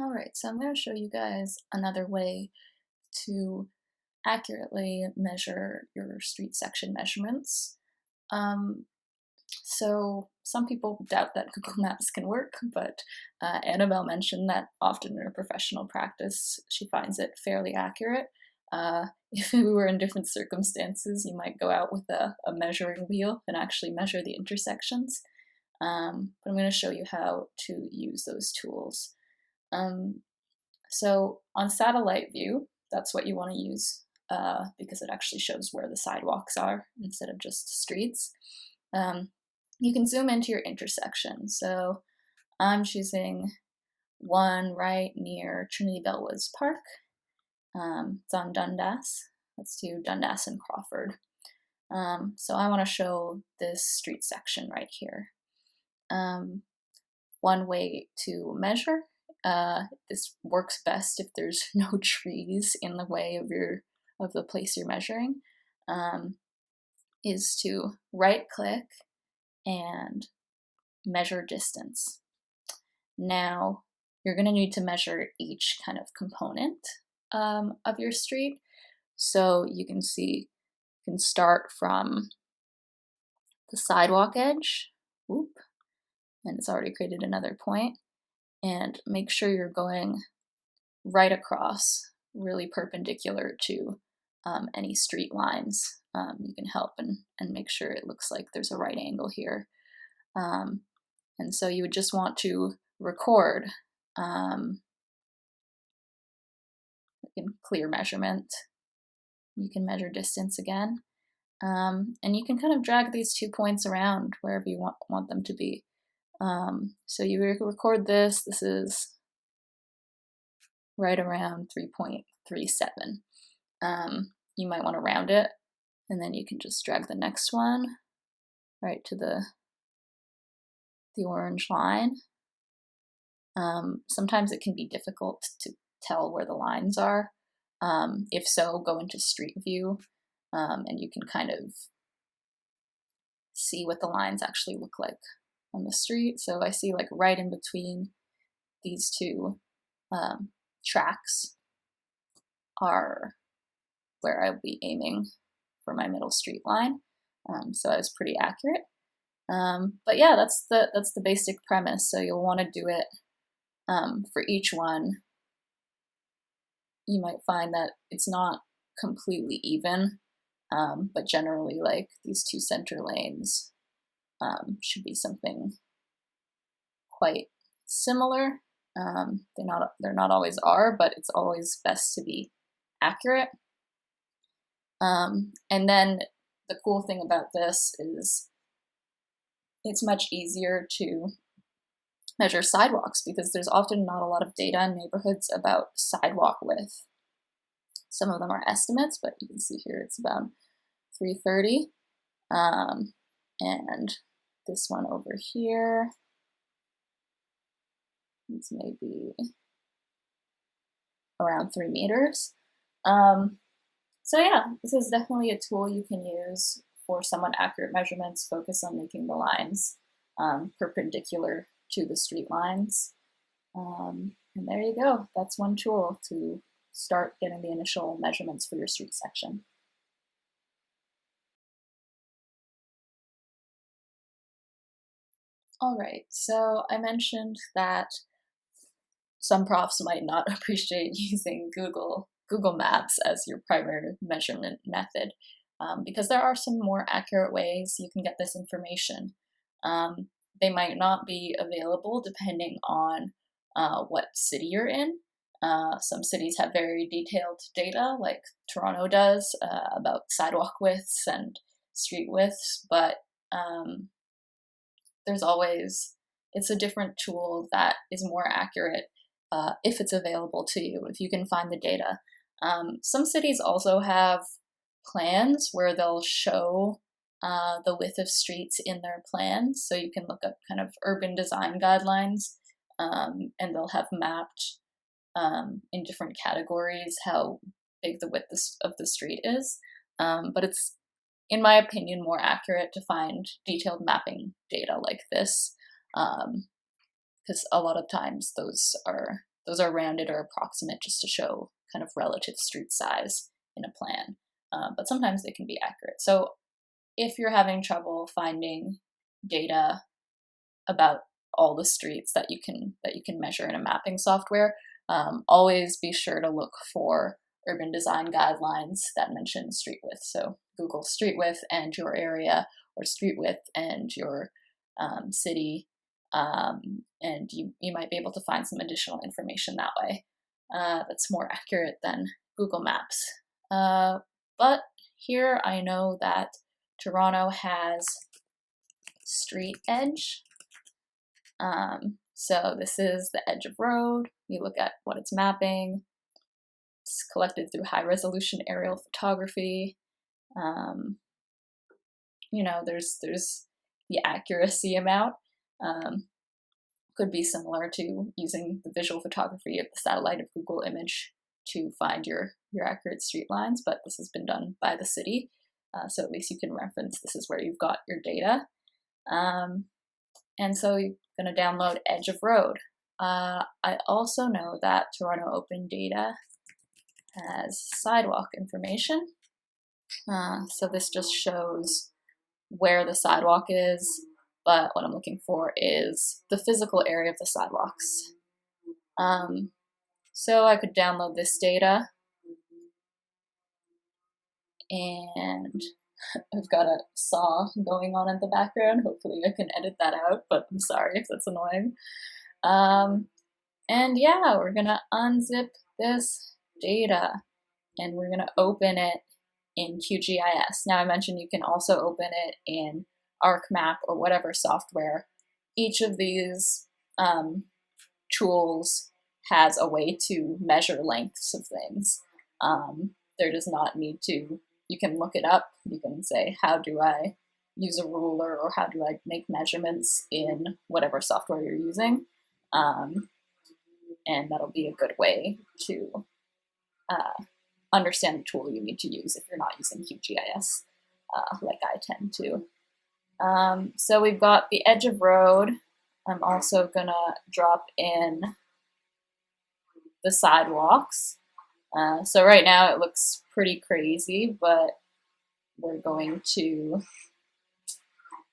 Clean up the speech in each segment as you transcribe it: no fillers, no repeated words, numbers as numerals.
All right, so I'm going to show you guys another way to accurately measure your street section measurements. Um, so some people doubt that Google Maps can work, but Annabelle mentioned that often in her professional practice, she finds it fairly accurate. If we were in different circumstances, you might go out with a measuring wheel and actually measure the intersections. But I'm going to show you how to use those tools. So on satellite view, that's what you want to use because it actually shows where the sidewalks are instead of just streets. You can zoom into your intersection. So I'm choosing one right near Trinity Bellwoods Park. It's on Dundas. Let's do Dundas and Crawford. So I want to show this street section right here. One way to measure, this works best if there's no trees in the way of the place you're measuring, is to right click and measure distance. Now you're going to need to measure each kind of component of your street. So you can see, you can start from the sidewalk edge, whoop, and it's already created another point, and make sure you're going right across, really perpendicular to any street lines. You can help and make sure it looks like there's a right angle here. And so you would just want to record clear measurement. You can measure distance again. And you can kind of drag these 2 points around wherever you want them to be. So you record this. This is right around 3.37. You might want to round it, and then you can just drag the next one right to the orange line. Sometimes it can be difficult to tell where the lines are. If so, go into Street View, and you can kind of see what the lines actually look like on the street. So I see like right in between these two tracks are where I'll be aiming for my middle street line. So I was pretty accurate. But yeah, that's the basic premise. So you'll want to do it for each one. You might find that it's not completely even, but generally, like these two center lanes should be something quite similar. They're not always are, but it's always best to be accurate. And then the cool thing about this is it's much easier to measure sidewalks because there's often not a lot of data in neighborhoods about sidewalk width. Some of them are estimates, but you can see here it's about 330. And this one over here is maybe around 3 meters. So yeah, this is definitely a tool you can use for somewhat accurate measurements. Focus on making the lines perpendicular to the street lines. And there you go. That's one tool to start getting the initial measurements for your street section. All right, so I mentioned that some profs might not appreciate using Google Maps as your primary measurement method because there are some more accurate ways you can get this information. They might not be available depending on what city you're in. Some cities have very detailed data, like Toronto does, about sidewalk widths and street widths, but it's a different tool that is more accurate if it's available to you, if you can find the data. Some cities also have plans where they'll show the width of streets in their plans, so you can look up kind of urban design guidelines, and they'll have mapped in different categories how big the width of the street is. But it's, in my opinion, more accurate to find detailed mapping data like this, because a lot of times those those are rounded or approximate just to show kind of relative street size in a plan. But sometimes they can be accurate. So if you're having trouble finding data about all the streets that you can measure in a mapping software, always be sure to look for urban design guidelines that mention street width. So Google street width and your area, or street width and your city, and you might be able to find some additional information that way that's more accurate than Google Maps. But here I know that Toronto has street edge. So this is the edge of road. You look at what it's mapping. It's collected through high resolution aerial photography. You know, there's the accuracy amount. Could be similar to using the visual photography of the satellite of Google image to find your accurate street lines, but this has been done by the city. So at least you can reference this is where you've got your data. And so you're going to download Edge of Road. I also know that Toronto Open Data has sidewalk information. So this just shows where the sidewalk is, but what I'm looking for is the physical area of the sidewalks. So I could download this data, and I've got a saw going on in the background. Hopefully I can edit that out, but I'm sorry if that's annoying. And yeah, we're gonna unzip this data and we're gonna open it in QGIS. Now I mentioned you can also open it in ArcMap or whatever software. Each of these tools has a way to measure lengths of things. There does not need to, you can look it up, you can say, how do I use a ruler, or how do I make measurements in whatever software you're using. And that'll be a good way to understand the tool you need to use if you're not using QGIS, like I tend to. So we've got the edge of road. I'm also gonna drop in the sidewalks. So right now it looks pretty crazy, but we're going to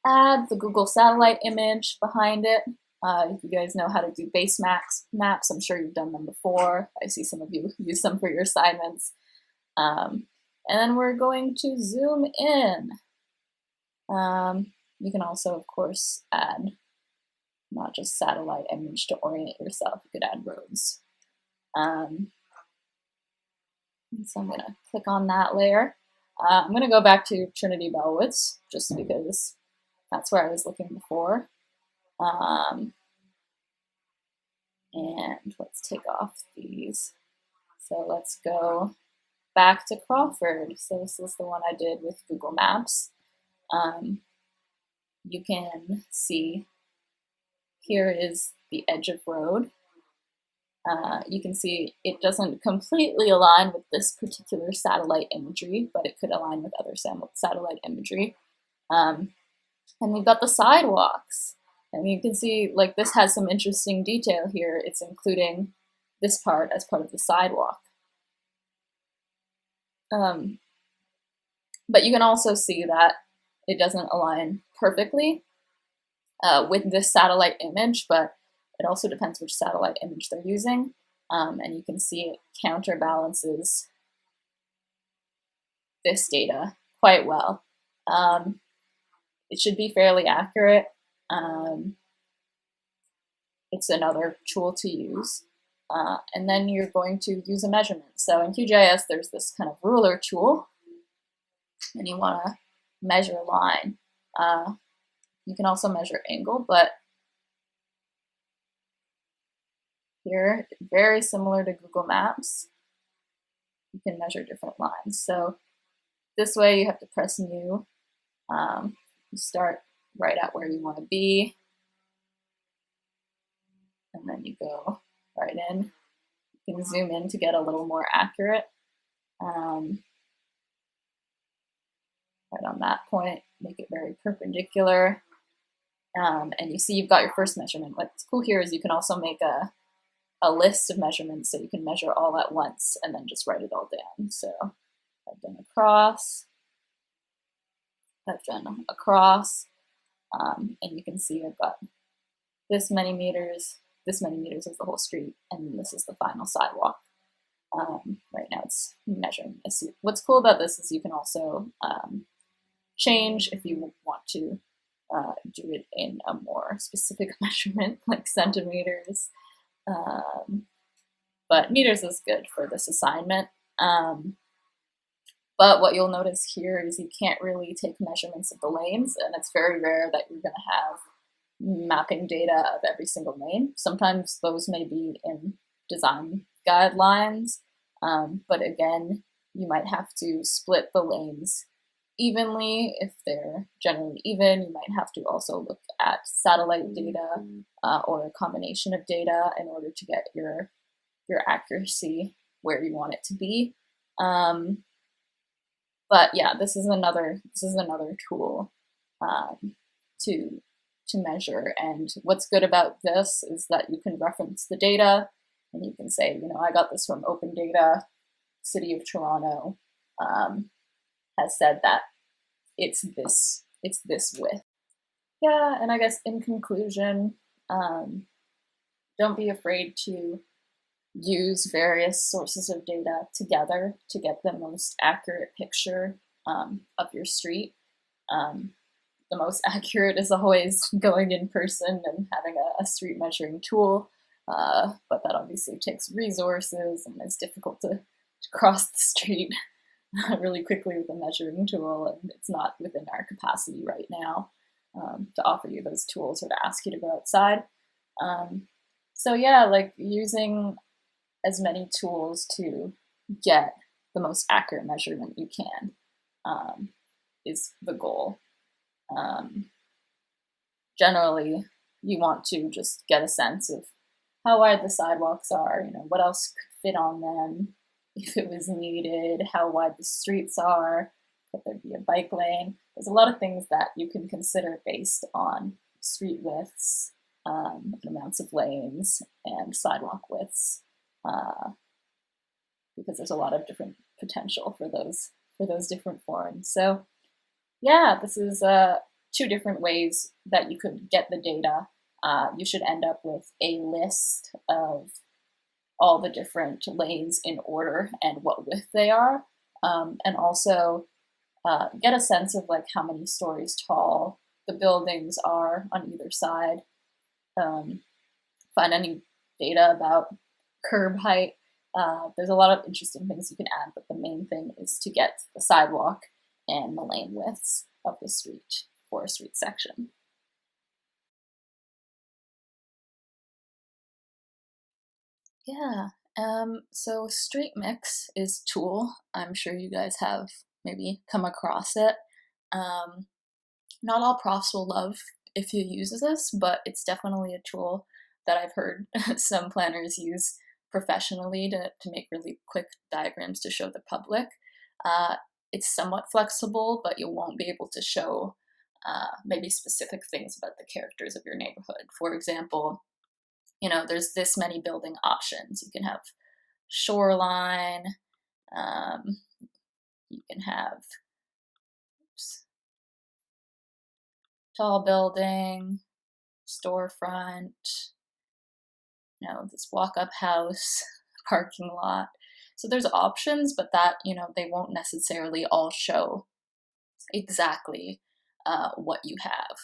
add the Google satellite image behind it. If you guys know how to do base maps, I'm sure you've done them before. I see some of you use them for your assignments. And then we're going to zoom in. You can also, of course, add not just satellite image to orient yourself. You could add roads. So I'm going to click on that layer. I'm going to go back to Trinity Bellwoods just because that's where I was looking before. And let's take off these. So let's go back to Crawford. So this is the one I did with Google Maps. You can see here is the edge of road. You can see it doesn't completely align with this particular satellite imagery, but it could align with other satellite imagery. And we've got the sidewalks. And you can see, like, this has some interesting detail here. It's including this part as part of the sidewalk. But you can also see that it doesn't align perfectly with this satellite image, but it also depends which satellite image they're using. And you can see it counterbalances this data quite well. It should be fairly accurate. It's another tool to use. And then you're going to use a measurement. So in QGIS, there's this kind of ruler tool, and you want to measure line. You can also measure angle, but here, very similar to Google Maps, you can measure different lines. So this way you have to press new. You start right at where you want to be, and then you go right in. You can zoom in to get a little more accurate. Right on that point, make it very perpendicular. And you see you've got your first measurement. What's cool here is you can also make a a list of measurements so you can measure all at once and then just write it all down. So I've done across, I've done across, and you can see I've got this many meters is the whole street, and then this is the final sidewalk. Right now it's measuring this. What's cool about this is you can also change if you want to do it in a more specific measurement, like centimeters. But meters is good for this assignment. But what you'll notice here is you can't really take measurements of the lanes, and it's very rare that you're going to have mapping data of every single lane. Sometimes those may be in design guidelines, but again, you might have to split the lanes evenly. If they're generally even, you might have to also look at satellite data or a combination of data in order to get your accuracy where you want it to be. But yeah, this is another tool to measure. And what's good about this is that you can reference the data and you can say, I got this from Open Data. City of Toronto has said that it's this width. Yeah, and I guess in conclusion, don't be afraid to use various sources of data together to get the most accurate picture of your street. The most accurate is always going in person and having a street measuring tool, but that obviously takes resources and it's difficult to cross the street really quickly with a measuring tool, and it's not within our capacity right now to offer you those tools or to ask you to go outside. So yeah, like using as many tools to get the most accurate measurement you can is the goal. Generally, you want to just get a sense of how wide the sidewalks are, what else could fit on them if it was needed, how wide the streets are, could there be a bike lane? There's a lot of things that you can consider based on street widths, amounts of lanes, and sidewalk widths, because there's a lot of different potential for those different forms. So yeah, this is 2 different ways that you could get the data. You should end up with a list of all the different lanes in order and what width they are, and also get a sense of like how many stories tall the buildings are on either side. Find any data about curb height. There's a lot of interesting things you can add, but the main thing is to get the sidewalk and the lane widths of the street for a street section. Yeah, so StreetMix is a tool. I'm sure you guys have maybe come across it. Not all profs will love if you use this, but it's definitely a tool that I've heard some planners use professionally to make really quick diagrams to show the public. It's somewhat flexible, but you won't be able to show maybe specific things about the characters of your neighborhood. For example, there's this many building options. You can have shoreline, you can have tall building, storefront, this walk-up house, parking lot. So there's options, but that, they won't necessarily all show exactly what you have.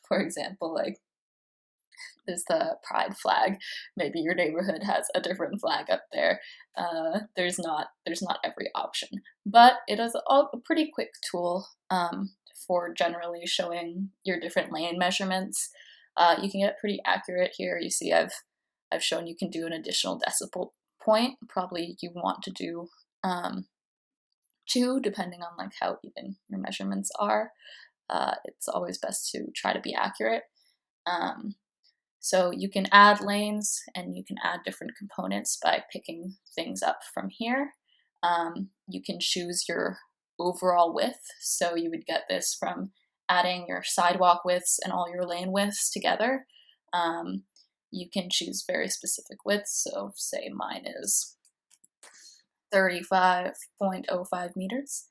For example, like there's the pride flag. Maybe your neighborhood has a different flag up there. There's not every option, but it is a pretty quick tool for generally showing your different lane measurements. You can get pretty accurate here. You see I've shown you can do an additional decimal point. Probably you want to do 2, depending on like how even your measurements are. It's always best to try to be accurate. So you can add lanes and you can add different components by picking things up from here. You can choose your overall width. So you would get this from adding your sidewalk widths and all your lane widths together. You can choose very specific widths, so say mine is 35.05 meters.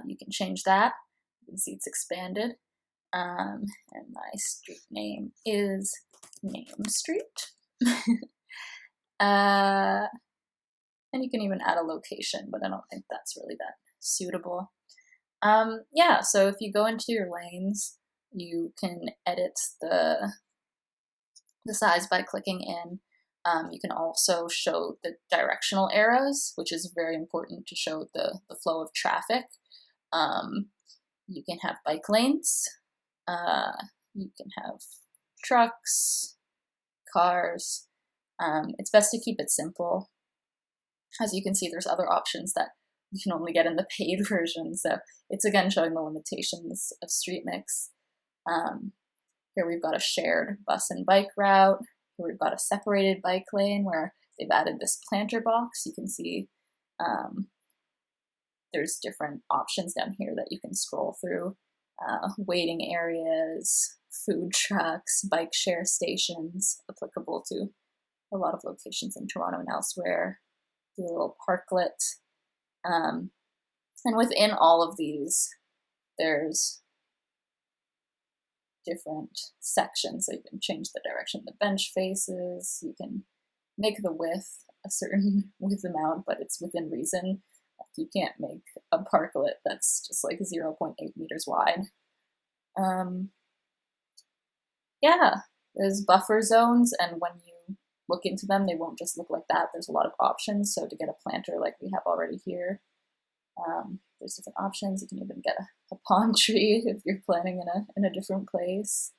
You can change that. You can see it's expanded. And my street name is Name Street. And you can even add a location, but I don't think that's really that suitable. Yeah, so if you go into your lanes, you can edit the size by clicking in. You can also show the directional arrows, which is very important to show the flow of traffic. You can have bike lanes. You can have trucks, cars. It's best to keep it simple. As you can see, there's other options that you can only get in the paid version, so it's again showing the limitations of StreetMix. Here we've got a shared bus and bike route. Here we've got a separated bike lane where they've added this planter box. You can see there's different options down here that you can scroll through. Waiting areas, food trucks, bike share stations, applicable to a lot of locations in Toronto and elsewhere. The little parklet. And within all of these, there's different sections. So you can change the direction the bench faces. You can make the width a certain width amount, but it's within reason. You can't make a parklet that's just like 0.8 meters wide. Yeah, there's buffer zones, and when you look into them, they won't just look like that. There's a lot of options. So to get a planter like we have already here, there's different options. You can even get a palm tree if you're planning in a different place.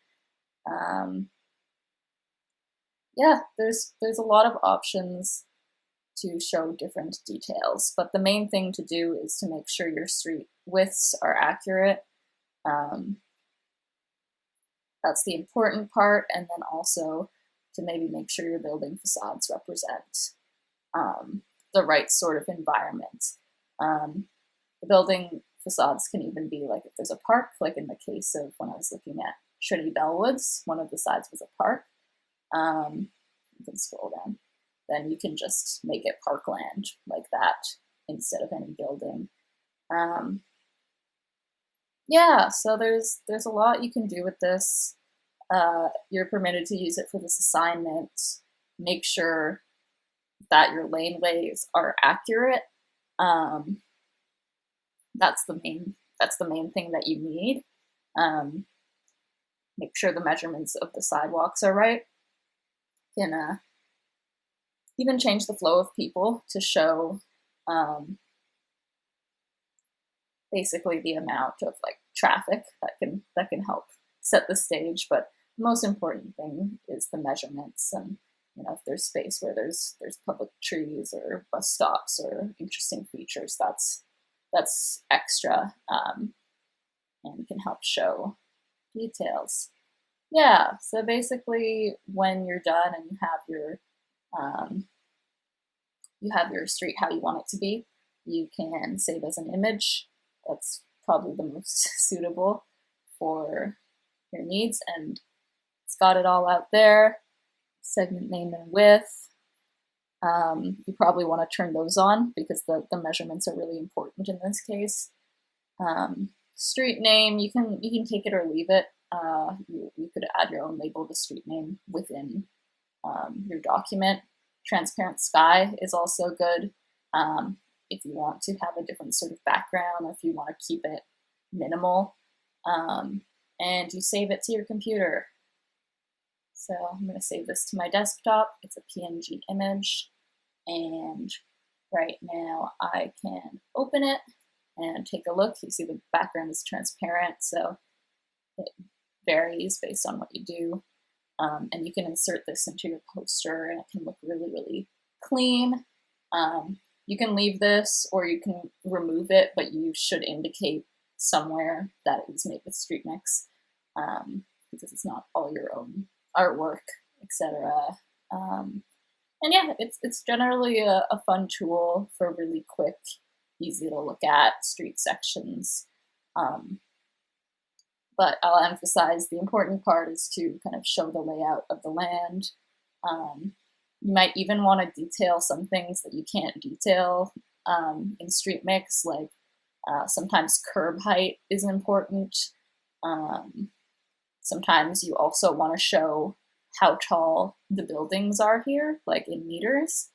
Yeah, there's a lot of options to show different details, but the main thing to do is to make sure your street widths are accurate. That's the important part, and then also to maybe make sure your building facades represent the right sort of environment. The building facades can even be like if there's a park, like in the case of when I was looking at Trinity Bellwoods, one of the sides was a park. You can scroll down. Then you can just make it parkland like that instead of any building. Yeah, so there's a lot you can do with this. You're permitted to use it for this assignment. Make sure that your laneways are accurate. That's the main thing that you need. Make sure the measurements of the sidewalks are right. You can even change the flow of people to show basically the amount of like traffic that can help set the stage. But the most important thing is the measurements, and if there's space where there's public trees or bus stops or interesting features, that's extra and can help show details. Yeah, so basically when you're done and you have your street how you want it to be, you can save as an image. That's probably the most suitable for your needs, and it's got it all out there. Segment name and width. You probably want to turn those on because the measurements are really important in this case. Street name, you can take it or leave it. You could add your own label to street name within your document. Transparent sky is also good if you want to have a different sort of background, or if you want to keep it minimal. And you save it to your computer. So I'm going to save this to my desktop. It's a PNG image, and right now I can open it and take a look. You see the background is transparent, so it varies based on what you do. And you can insert this into your poster and it can look really, really clean. You can leave this or you can remove it, but you should indicate somewhere that it was made with StreetMix because it's not all your own artwork, etc. And yeah, it's generally a fun tool for really quick, easy to look at street sections but I'll emphasize the important part is to kind of show the layout of the land. You might even want to detail some things that you can't detail in StreetMix, like sometimes curb height is important. Sometimes you also want to show how tall the buildings are here, like in meters,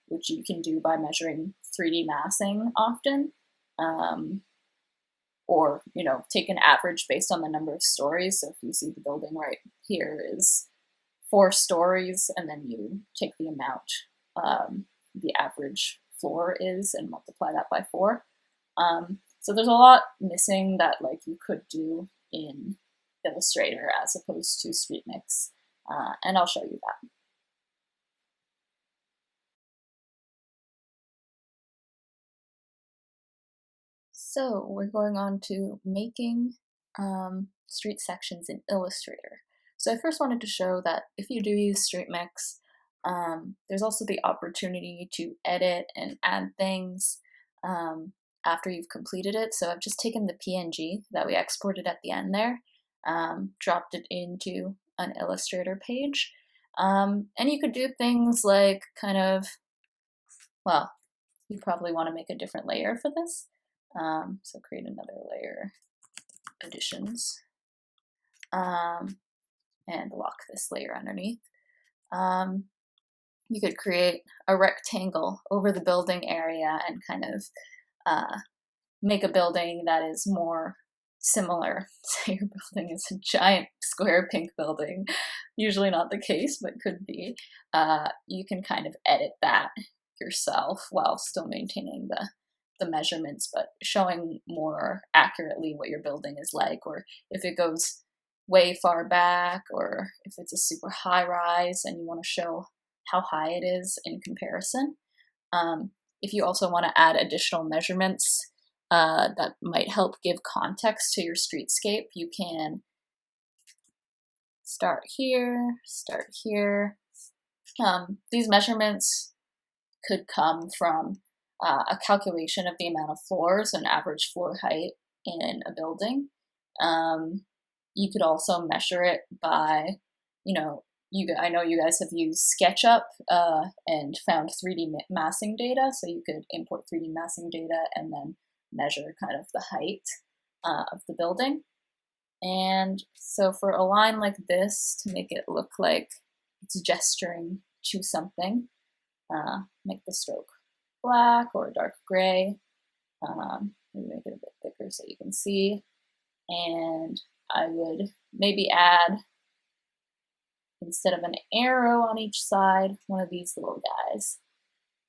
which you can do by measuring 3D massing often. Or, take an average based on the number of stories. So if you see the building right here is 4 stories, and then you take the amount the average floor is and multiply that by 4. So there's a lot missing that you could do in Illustrator as opposed to StreetMix, and I'll show you that. So we're going on to making street sections in Illustrator. So I first wanted to show that if you do use StreetMix, there's also the opportunity to edit and add things after you've completed it. So I've just taken the PNG that we exported at the end there, dropped it into an Illustrator page. And you could do things like you probably want to make a different layer for this. So create another layer, additions, and lock this layer underneath. You could create a rectangle over the building area and kind of make a building that is more similar. Say your building is a giant square pink building, usually not the case, but could be. You can kind of edit that yourself while still maintaining the measurements, but showing more accurately what your building is like, or if it goes way far back, or if it's a super high rise and you want to show how high it is in comparison. If you also want to add additional measurements that might help give context to your streetscape, you can start here, start here. These measurements could come from a calculation of the amount of floors and average floor height in a building. You could also measure it by, I know you guys have used SketchUp and found 3D massing data, so you could import 3D massing data and then measure kind of the height of the building. And so for a line like this, to make it look like it's gesturing to something, make the stroke black or dark gray. Maybe make it a bit thicker so you can see. And I would maybe add, instead of an arrow on each side, one of these little guys,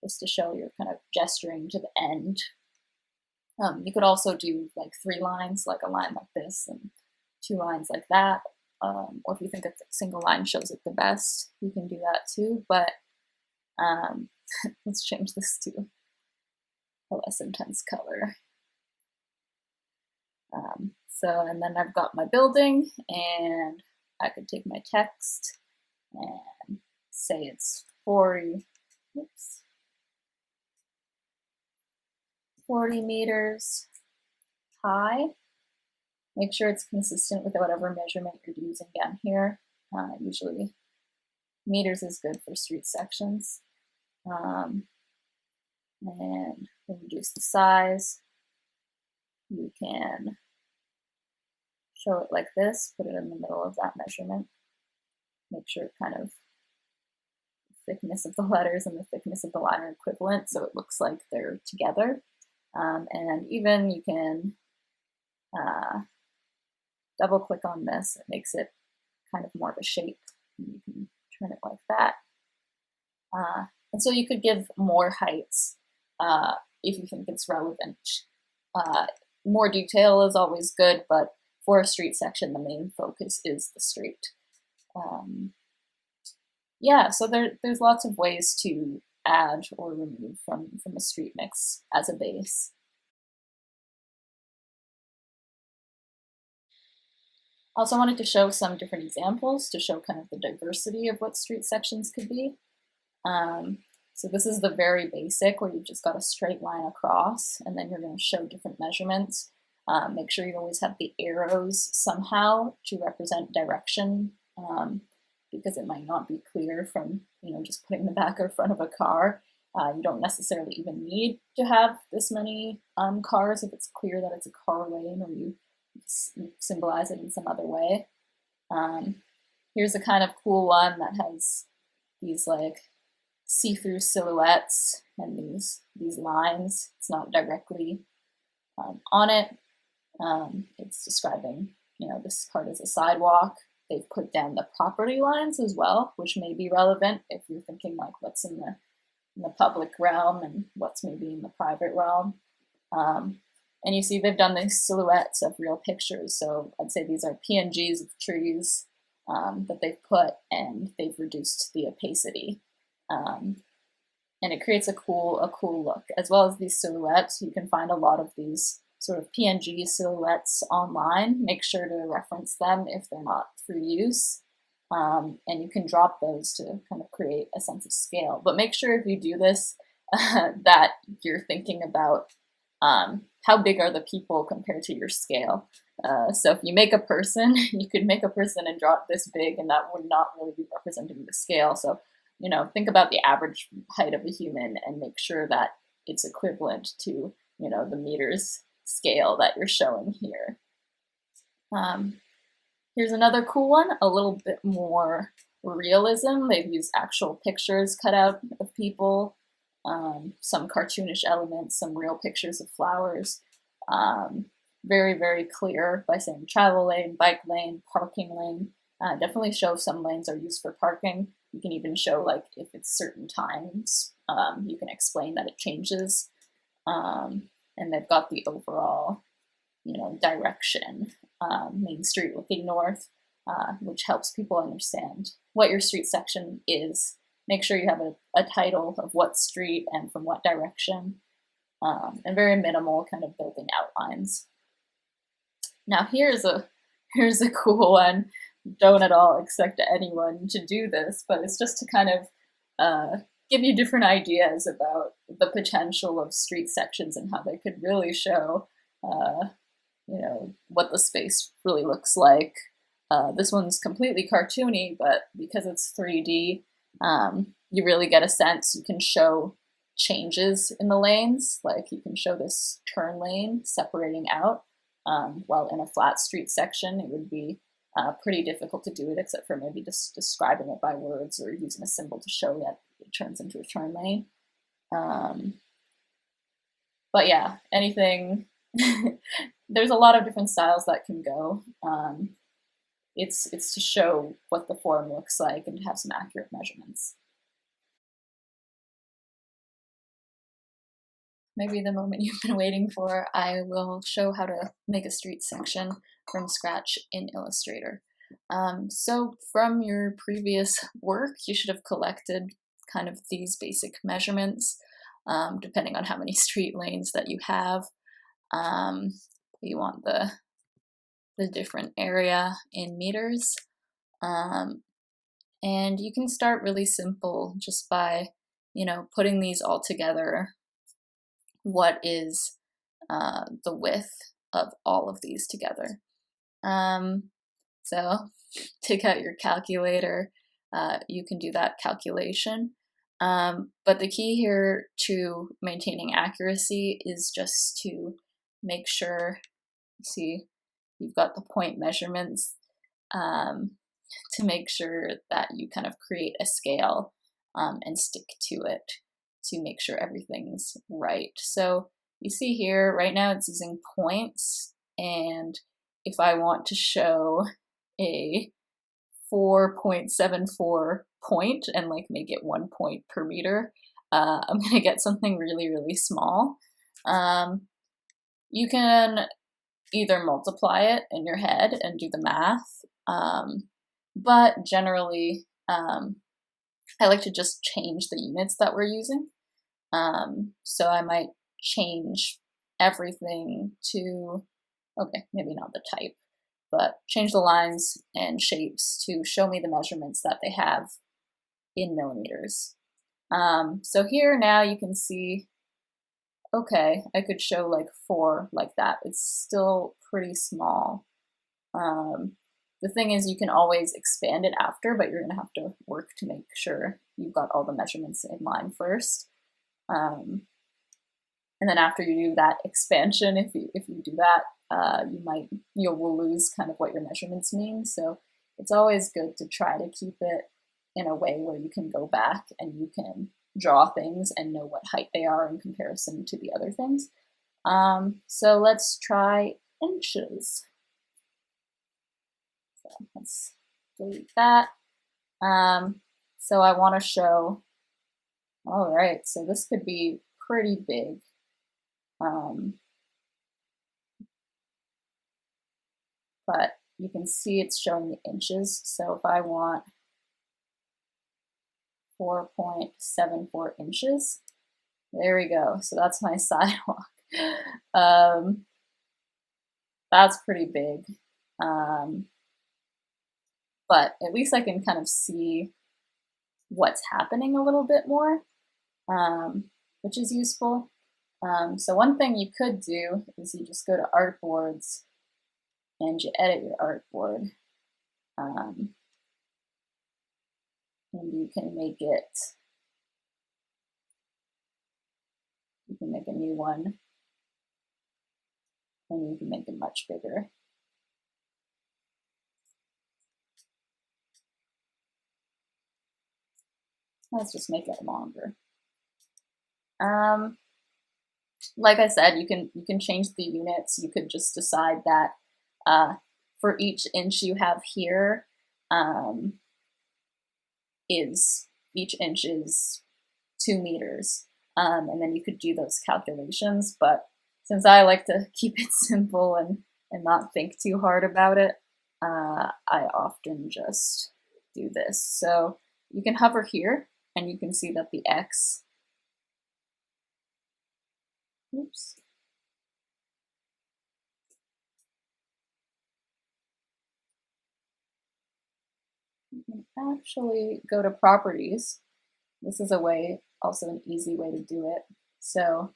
just to show you're kind of gesturing to the end. You could also do 3 lines, like a line like this, and 2 lines like that. Or if you think a single line shows it the best, you can do that too. But let's change this to a less intense color. And then I've got my building, and I could take my text and say it's 40 meters high. Make sure it's consistent with whatever measurement you're using down here. Usually meters is good for street sections. And we'll reduce the size. You can show it like this, put it in the middle of that measurement. Make sure kind of the thickness of the letters and the thickness of the line are equivalent, so it looks like they're together. And even you can double click on this. It makes it kind of more of a shape. And you can turn it like that. And so you could give more heights if you think it's relevant. More detail is always good, but for a street section, the main focus is the street. So there's lots of ways to add or remove from a StreetMix as a base. I also wanted to show some different examples to show kind of the diversity of what street sections could be. So this is the very basic, where you've just got a straight line across, and then you're going to show different measurements. Make sure you always have the arrows somehow to represent direction, because it might not be clear from, just putting the back or front of a car. You don't necessarily even need to have this many cars if it's clear that it's a car lane, or you symbolize it in some other way. Here's a kind of cool one that has these like see-through silhouettes and these lines. It's not directly on it. It's describing, this part is a sidewalk. They've put down the property lines as well, which may be relevant if you're thinking like what's in the public realm and what's maybe in the private realm. And you see they've done these silhouettes of real pictures. So I'd say these are PNGs of trees that they've put, and they've reduced the opacity. And it creates a cool look. As well as these silhouettes, you can find a lot of these sort of PNG silhouettes online. Make sure to reference them if they're not for use. And you can drop those to kind of create a sense of scale. But make sure if you do this that you're thinking about how big are the people compared to your scale. So if you make a person, you could make a person and draw it this big, and that would not really be representing the scale. So, think about the average height of a human and make sure that it's equivalent to, the meters scale that you're showing here. Here's another cool one, a little bit more realism. They've used actual pictures cut out of people, some cartoonish elements, some real pictures of flowers. Very, very clear by saying travel lane, bike lane, parking lane. Definitely show some lanes are used for parking. You can even show like if it's certain times, you can explain that it changes. And they've got the overall, direction, Main Street looking north, which helps people understand what your street section is. Make sure you have a title of what street and from what direction, and very minimal kind of building outlines. Now here's a cool one. Don't at all expect anyone to do this, but it's just to kind of give you different ideas about the potential of street sections and how they could really show, what the space really looks like. This one's completely cartoony, but because it's 3D, you really get a sense. You can show changes in the lanes, like you can show this turn lane separating out, while in a flat street section it would be pretty difficult to do it, except for maybe just describing it by words or using a symbol to show that it turns into a turn lane. But yeah, anything, there's a lot of different styles that can go. It's to show what the form looks like and to have some accurate measurements. Maybe the moment you've been waiting for, I will show how to make a street section from scratch in Illustrator. So from your previous work, you should have collected kind of these basic measurements, depending on how many street lanes that you have. You want the different area in meters. And you can start really simple just by, putting these all together. What is the width of all of these together? So take out your calculator. You can do that calculation. But the key here to maintaining accuracy is just to make sure, see, you've got the point measurements, to make sure that you kind of create a scale and stick to it to make sure everything's right. So you see here, right now it's using points, and if I want to show a 4.74 point and like make it 1 point per meter, I'm gonna get something really, really small. You can either multiply it in your head and do the math, but generally I like to just change the units that we're using. So I might change everything to, okay, maybe not the type, but change the lines and shapes to show me the measurements that they have in millimeters. So here now you can see okay, I could show like 4 like that. It's still pretty small. The thing is, you can always expand it after, but you're gonna have to work to make sure you've got all the measurements in line first. And then after you do that expansion, if you do that, you will lose kind of what your measurements mean. So it's always good to try to keep it in a way where you can go back and you can draw things and know what height they are in comparison to the other things. So let's try inches. So let's delete that. So I want to show, all right, so this could be pretty big. But you can see it's showing the inches. So if I want 4.74 inches, there we go. So that's my sidewalk. That's pretty big. But at least I can kind of see what's happening a little bit more, which is useful. So one thing you could do is you just go to artboards and you edit your artboard. And you can make a new one, and you can make it much bigger. Let's just make it longer. Like I said, you can change the units. You could just decide that for each inch you have here, each inch is 2 meters. And then you could do those calculations. But since I like to keep it simple and not think too hard about it, I often just do this. So you can hover here and you can see that the X, oops. You can actually go to properties. This is a way, also an easy way to do it. So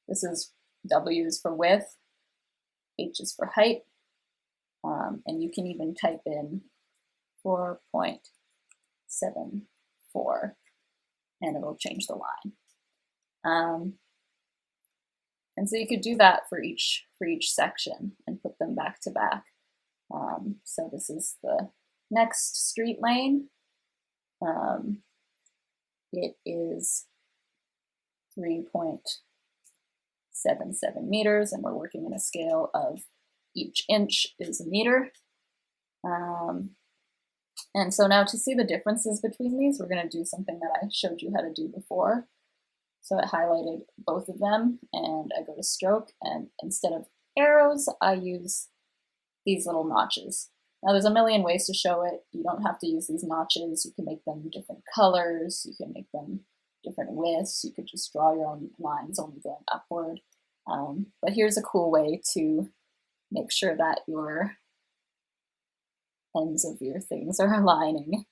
this is W is for width, H is for height, and you can even type in 4.74 and it'll change the line. And so you could do that for each section and put them back to back. So this is the next street lane. It is 3.77 meters, and we're working in a scale of each inch is a meter. And so now to see the differences between these, we're going to do something that I showed you how to do before. So I highlighted both of them, and I go to stroke, and instead of arrows, I use these little notches. Now there's a million ways to show it. You don't have to use these notches. You can make them different colors. You can make them different widths. You could just draw your own lines only going upward. But here's a cool way to make sure that your ends of your things are aligning.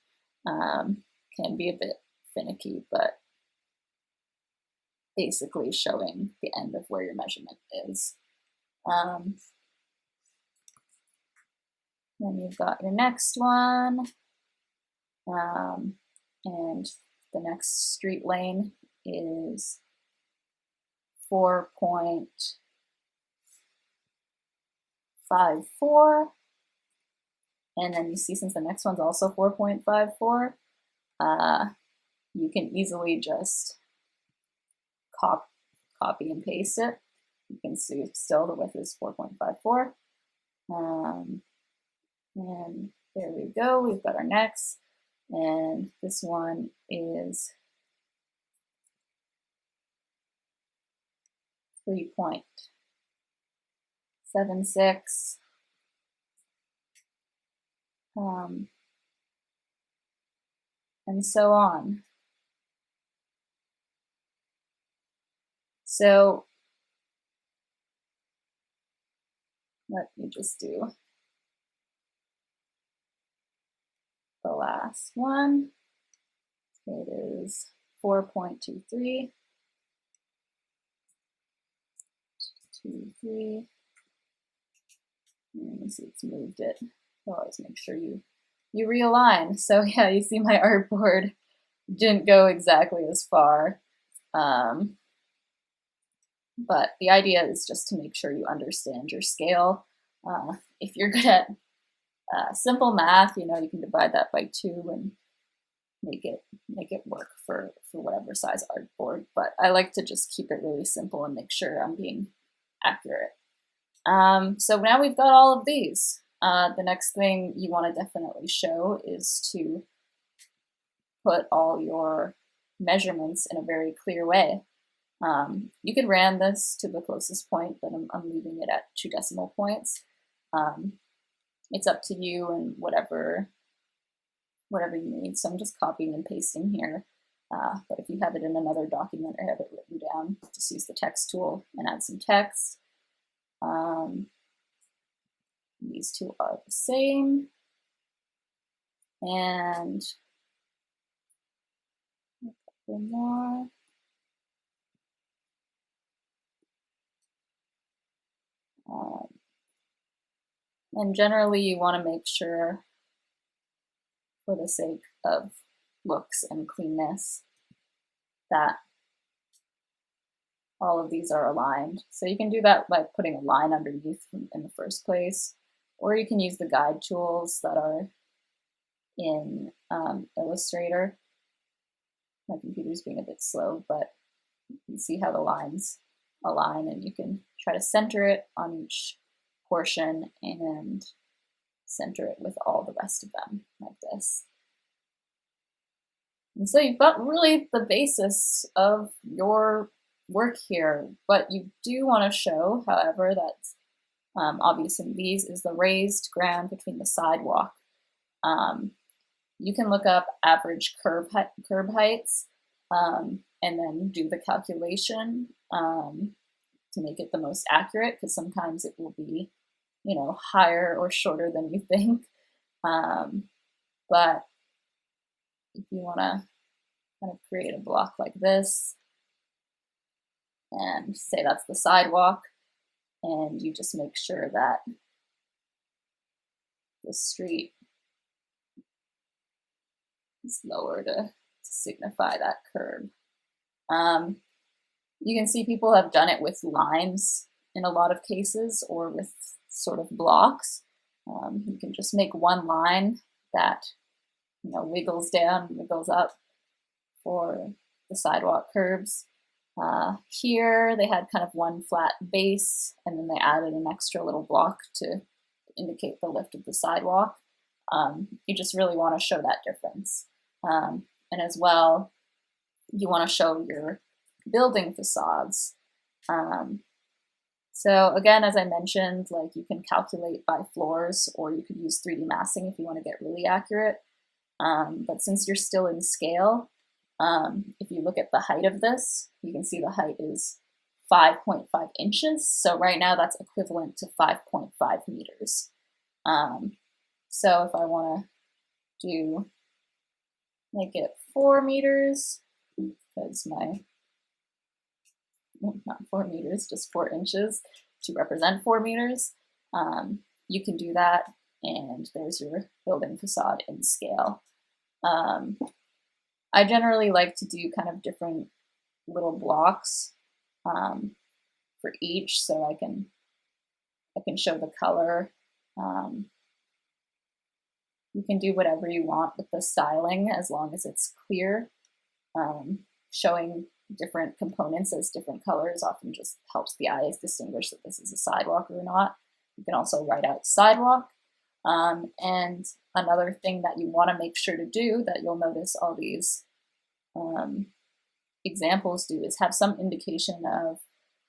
Can be a bit finicky, but basically showing the end of where your measurement is. Then you've got your next one, and the next street lane is 4.54, and then you see since the next one's also 4.54, you can easily just copy and paste it. You can see still the width is 4.54. And there we go, we've got our next, and this one is 3.76. And so on. So let me just do the last one. It is 4.23. 2, 3. Let me see, it's moved it. Always make sure you realign. So yeah, you see my artboard didn't go exactly as far. But the idea is just to make sure you understand your scale. If you're good at simple math, you can divide that by 2 and make it work for whatever size artboard. But I like to just keep it really simple and make sure I'm being accurate. So now we've got all of these. The next thing you want to definitely show is to put all your measurements in a very clear way. You could round this to the closest point, but I'm leaving it at 2 decimal points. It's up to you and whatever you need. So I'm just copying and pasting here. But if you have it in another document or have it written down, just use the text tool and add some text. These two are the same. And a couple more. And generally you want to make sure, for the sake of looks and cleanness, that all of these are aligned. So you can do that by putting a line underneath in the first place, or you can use the guide tools that are in Illustrator. My computer's being a bit slow, but you can see how the lines align, and you can try to center it on each portion and center it with all the rest of them, like this. And so you've got really the basis of your work here, but you do want to show, however, that obvious in these is the raised ground between the sidewalk. You can look up average curb heights and then do the calculation to make it the most accurate, because sometimes it will be, higher or shorter than you think. But if you want to kind of create a block like this and say that's the sidewalk, and you just make sure that the street is lower to signify that curb. You can see people have done it with lines in a lot of cases, or with sort of blocks. You can just make one line that wiggles down, wiggles up for the sidewalk curbs. Here they had kind of one flat base, and then they added an extra little block to indicate the lift of the sidewalk. You just really want to show that difference. And as well, you want to show your building facades. So again, as I mentioned, like, you can calculate by floors, or you could use 3D massing if you want to get really accurate. But since you're still in scale, if you look at the height of this, you can see the height is 5.5 inches. So right now that's equivalent to 5.5 meters. So if I want to make it 4 meters, because not 4 meters, just 4 inches to represent 4 meters, you can do that, and there's your building facade in scale. I generally like to do kind of different little blocks for each, so I can show the color. You can do whatever you want with the styling, as long as it's clear. Showing different components as different colors often just helps the eyes distinguish that this is a sidewalk or not. You can also write out sidewalk. And another thing that you want to make sure to do, that you'll notice all these examples do, is have some indication of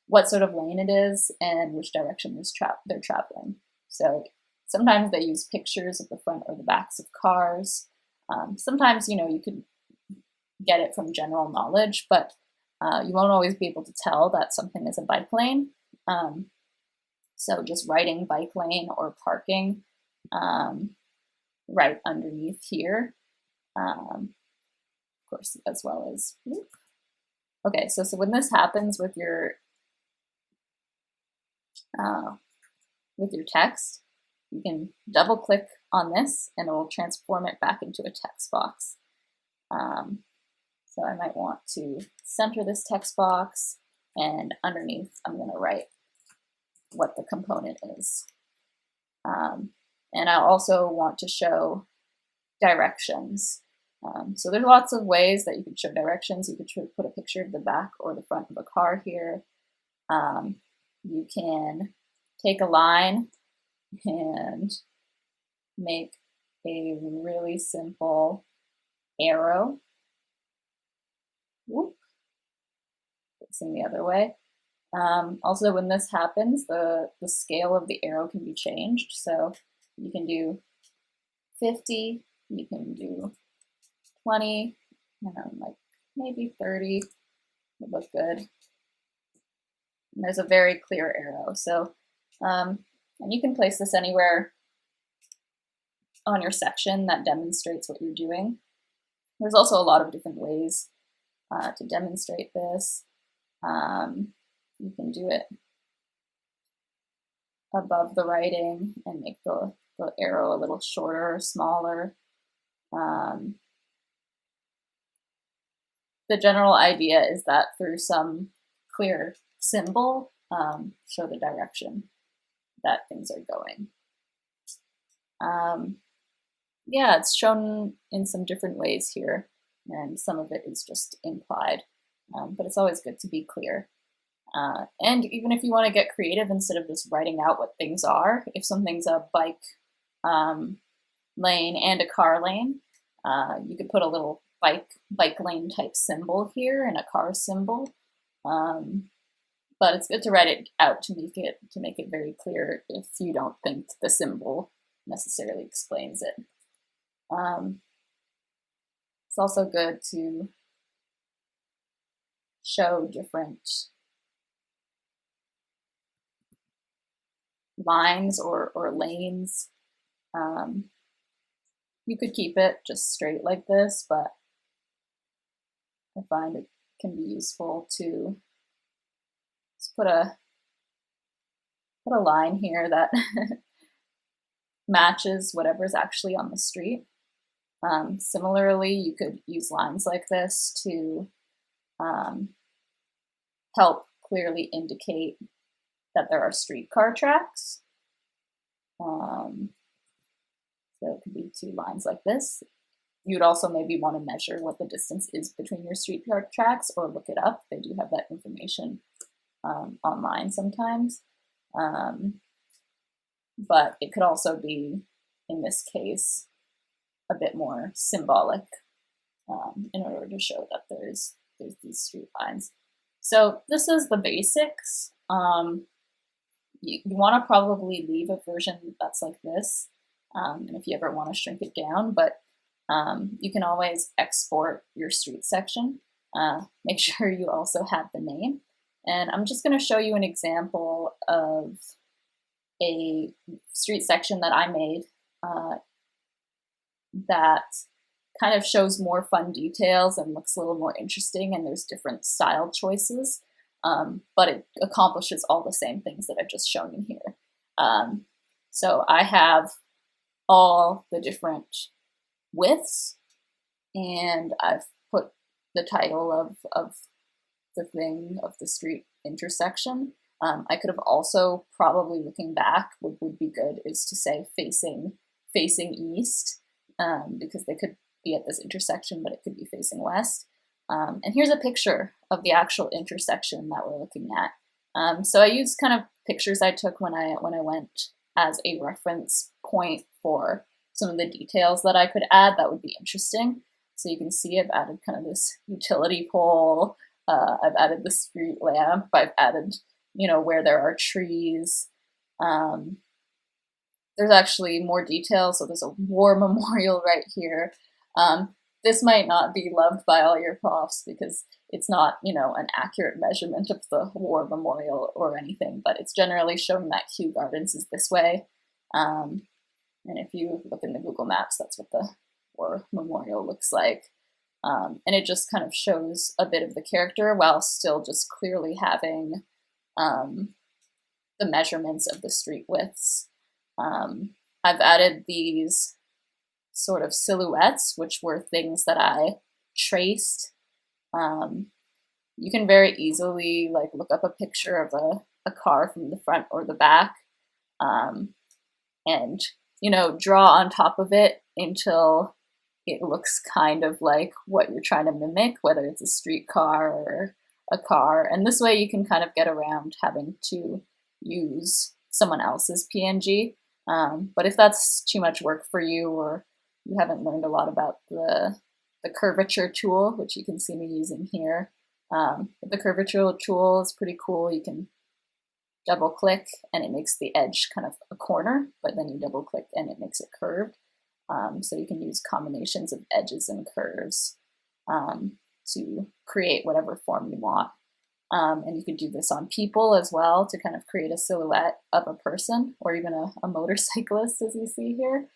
what sort of lane it is and which direction they're traveling. So sometimes they use pictures of the front or the backs of cars. Sometimes, you could get it from general knowledge, but you won't always be able to tell that something is a bike lane. So just writing bike lane or parking right underneath here, of course, as well as, okay, so when this happens with your with your text, you can double click on this and it will transform it back into a text box. So I might want to center this text box, and underneath I'm going to write what the component is. And I also want to show directions. So there's lots of ways that you could show directions. You could put a picture of the back or the front of a car here. You can take a line and make a really simple arrow. Whoop. Facing the other way. Also, when this happens, the scale of the arrow can be changed. So you can do 50, you can do 20, like maybe 30 would look good. And there's a very clear arrow. So, and you can place this anywhere on your section that demonstrates what you're doing. There's also a lot of different ways to demonstrate this. You can do it above the writing and make the arrow a little shorter or smaller. The general idea is that through some clear symbol, show the direction that things are going. Yeah, it's shown in some different ways here, and some of it is just implied, but it's always good to be clear. And even if you want to get creative, instead of just writing out what things are, if something's a bike lane and a car lane, you could put a little bike lane type symbol here and a car symbol. But it's good to write it out to make it very clear if you don't think the symbol necessarily explains it. It's also good to show different lines or lanes. You could keep it just straight like this, but I find it can be useful to just put a line here that matches whatever's actually on the street. Similarly, you could use lines like this to help clearly indicate that there are streetcar tracks. So it could be two lines like this. You'd also maybe want to measure what the distance is between your streetcar tracks, or look it up. They do have that information online sometimes. But it could also be, in this case, a bit more symbolic in order to show that there's these street lines. So this is the basics. You want to probably leave a version that's like this, and if you ever want to shrink it down, but you can always export your street section. Make sure you also have the name. And I'm just going to show you an example of a street section that I made that kind of shows more fun details and looks a little more interesting, and there's different style choices, but it accomplishes all the same things that I've just shown in here. So I have all the different widths, and I've put the title of the thing of the street intersection. I could have also, probably looking back, would be good, is to say facing east, because they could be at this intersection, but it could be facing west. And here's a picture of the actual intersection that we're looking at. So I used kind of pictures I took when I went as a reference point for some of the details that I could add that would be interesting. So you can see I've added kind of this utility pole, I've added the street lamp, I've added, where there are trees. There's actually more details, so there's a war memorial right here. This might not be loved by all your profs because it's not, an accurate measurement of the war memorial or anything, but it's generally shown that Kew Gardens is this way. And if you look in the Google Maps, that's what the war memorial looks like. And it just kind of shows a bit of the character while still just clearly having the measurements of the street widths. I've added these sort of silhouettes, which were things that I traced. You can very easily like look up a picture of a car from the front or the back, and draw on top of it until it looks kind of like what you're trying to mimic, whether it's a streetcar or a car. And this way you can kind of get around having to use someone else's PNG. But if that's too much work for you, or you haven't learned a lot about the curvature tool, which you can see me using here, the curvature tool is pretty cool. You can double click and it makes the edge kind of a corner, but then you double click and it makes it curved. So you can use combinations of edges and curves to create whatever form you want. And you can do this on people as well to kind of create a silhouette of a person or even a motorcyclist, as you see here,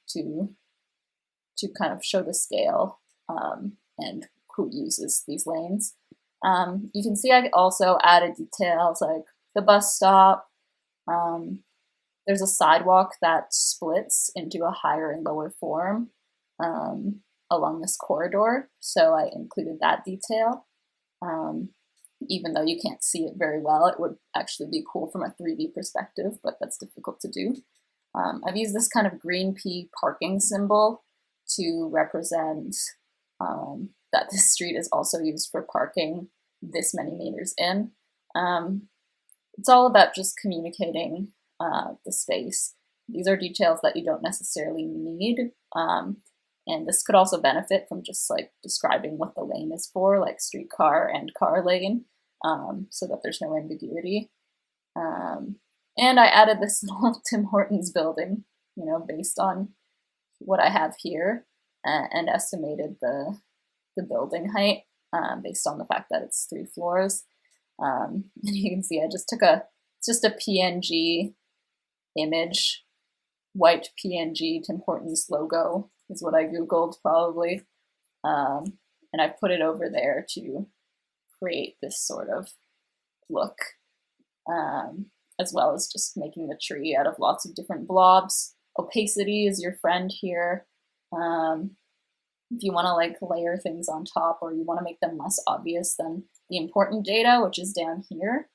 to kind of show the scale and who uses these lanes. You can see I also added details like the bus stop. There's a sidewalk that splits into a higher and lower form along this corridor, so I included that detail. Even though you can't see it very well, it would actually be cool from a 3D perspective, but that's difficult to do. I've used this kind of green pea parking symbol to represent that this street is also used for parking this many meters in. It's all about just communicating the space. These are details that you don't necessarily need. And this could also benefit from just like describing what the lane is for, like streetcar and car lane, so that there's no ambiguity. And I added this little Tim Hortons building, based on what I have here, and estimated the building height based on the fact that it's 3 floors. And you can see I just took it's just a PNG image, white PNG Tim Hortons logo is what I Googled probably. And I put it over there to create this sort of look, as well as just making the tree out of lots of different blobs. Opacity is your friend here. If you want to like layer things on top, or you want to make them less obvious than the important data, which is down here,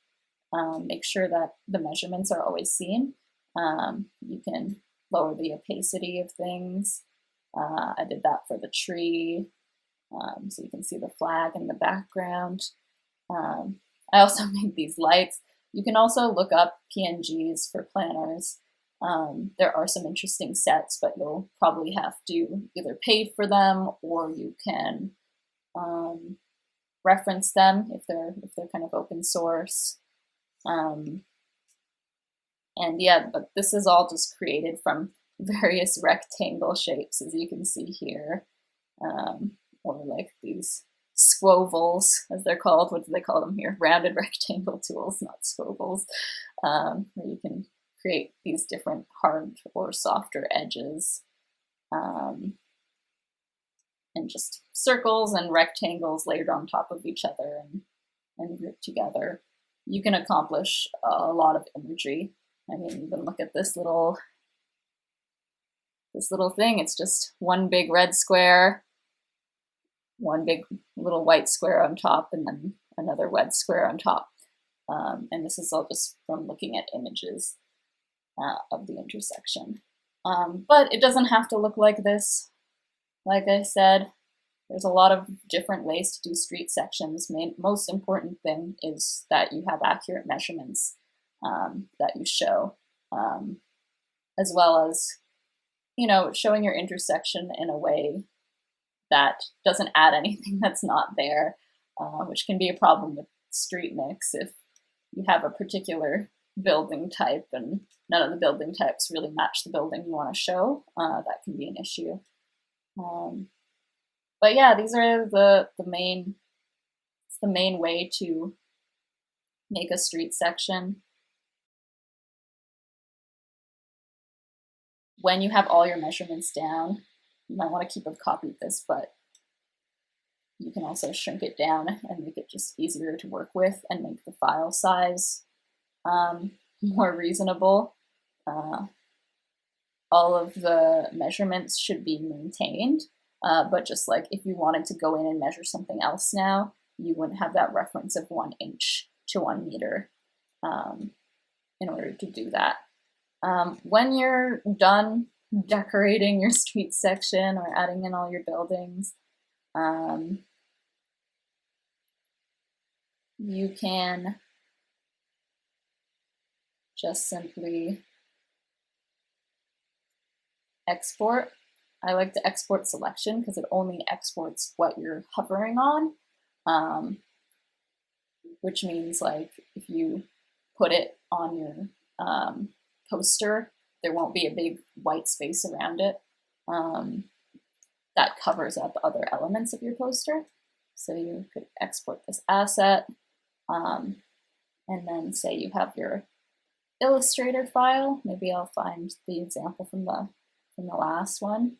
make sure that the measurements are always seen. You can lower the opacity of things. I did that for the tree, so you can see the flag in the background. I also made these lights. You can also look up PNGs for planners. There are some interesting sets, but you'll probably have to either pay for them, or you can reference them if they're kind of open source. And yeah, but this is all just created from various rectangle shapes, as you can see here, or like these squovels, as they're called. What do they call them here? Rounded rectangle tools, not squovels, where you can create these different hard or softer edges, and just circles and rectangles layered on top of each other and grouped together. You can accomplish a lot of imagery. I mean, even look at this little thing. It's just one big red square, one big little white square on top, and then another red square on top. And this is all just from looking at images of the intersection. But it doesn't have to look like this. Like I said, there's a lot of different ways to do street sections. Most important thing is that you have accurate measurements that you show, as well as, showing your intersection in a way that doesn't add anything that's not there, which can be a problem with StreetMix if you have a particular building type and none of the building types really match the building you want to show. That can be an issue. But yeah, these are the main way to make a street section. When you have all your measurements down, you might want to keep a copy of this, but you can also shrink it down and make it just easier to work with and make the file size more reasonable. All of the measurements should be maintained, but just like if you wanted to go in and measure something else now, you wouldn't have that reference of 1 inch to 1 meter in order to do that. When you're done decorating your street section or adding in all your buildings, you can just simply export. I like to export selection because it only exports what you're hovering on, which means like if you put it on your poster, there won't be a big white space around it that covers up other elements of your poster. So you could export this asset, and then say you have your Illustrator file. Maybe I'll find the example from the last one.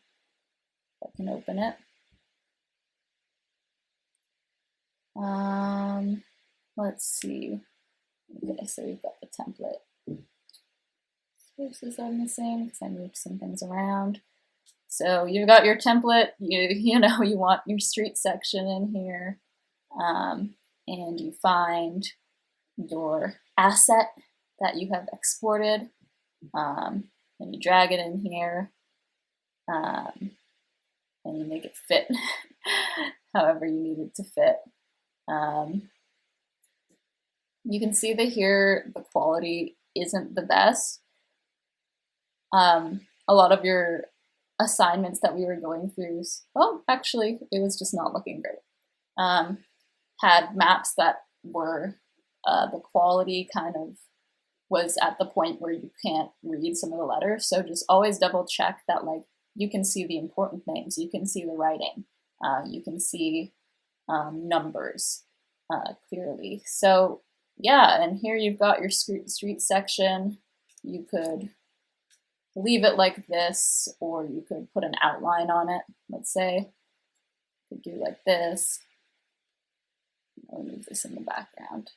I can open it. Let's see. Okay, so we've got the template. Spaces are missing because I moved some things around. So you've got your template. You know you want your street section in here, and you find your asset that you have exported, and you drag it in here. And you make it fit however you need it to fit. You can see that here the quality isn't the best. A lot of your assignments that we were going through, well, actually, it was just not looking great. Had maps that were, the quality kind of was at the point where you can't read some of the letters. So just always double check that like you can see the important things, you can see the writing, you can see numbers clearly. So yeah, and here you've got your street section. You could leave it like this, or you could put an outline on it, let's say. You could do like this. I'll move this in the background.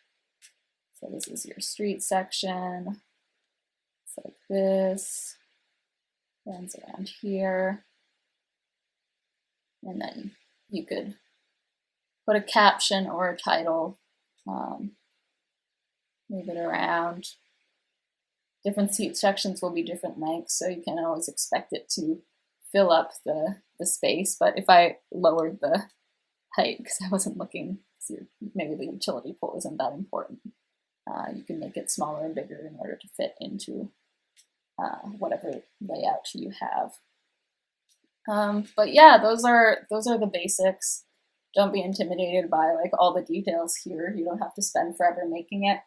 So this is your street section. It's like this. Runs around here. And then you could put a caption or a title, move it around. Different street sections will be different lengths, so you can always expect it to fill up the space. But if I lowered the height, because I wasn't looking, maybe the utility pole isn't that important, you can make it smaller and bigger in order to fit into whatever layout you have. But yeah, those are the basics. Don't be intimidated by like all the details here. You don't have to spend forever making it.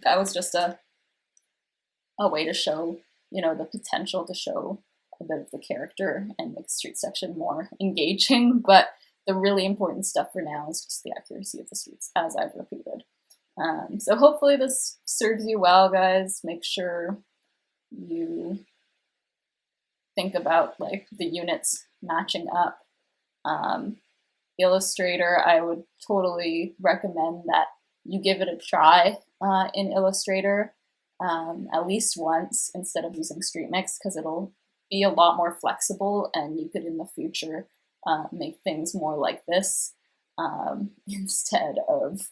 That was just a way to show, you know, the potential to show a bit of the character and make the street section more engaging. But the really important stuff for now is just the accuracy of the streets, as I've repeated. So hopefully this serves you well, guys. Make sure you think about like the units matching up. Illustrator, I would totally recommend that you give it a try in Illustrator at least once instead of using StreetMix, because it'll be a lot more flexible and you could in the future make things more like this instead of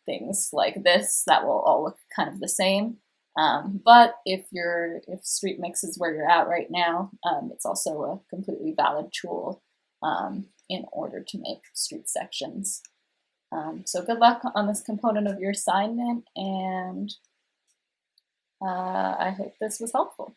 things like this that will all look kind of the same. But if StreetMix is where you're at right now, it's also a completely valid tool in order to make street sections. So good luck on this component of your assignment, and I hope this was helpful.